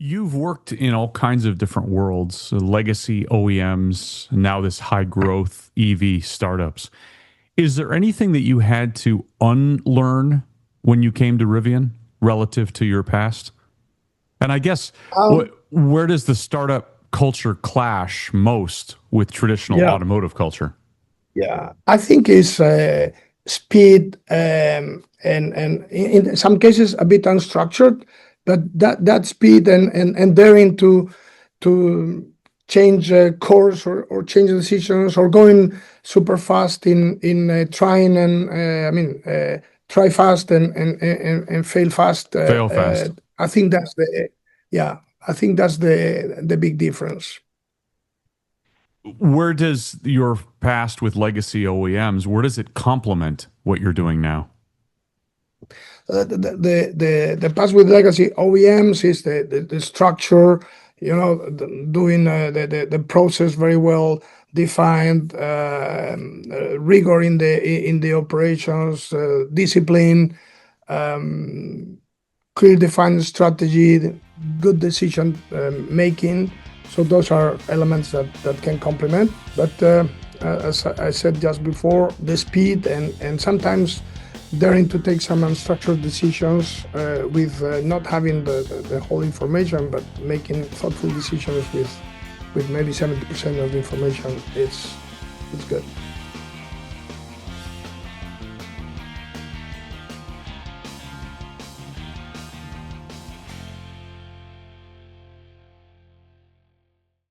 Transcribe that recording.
You've worked in all kinds of different worlds, legacy OEMs, now this high growth EV startups. Is there anything that you had to unlearn when you came to Rivian relative to your past? And I guess Um, where does the startup culture clash most with traditional yeah, automotive culture? yeah. I think it's speed and in some cases a bit unstructured, but that speed and daring to change course or change decisions or going super fast in trying and try fast and fail fast. Fail fast. I think that's the yeah. I think that's the big difference. Where does your past with legacy OEMs, where does it complement what you're doing now? The past with legacy OEMs is the structure, doing the process very well defined, rigor in the operations, discipline, um, clear defined strategy, good decision making. So those are elements that can complement. But as I said just before, the speed and sometimes daring to take some unstructured decisions with not having the whole information, but making thoughtful decisions with maybe 70% of the information, it's good.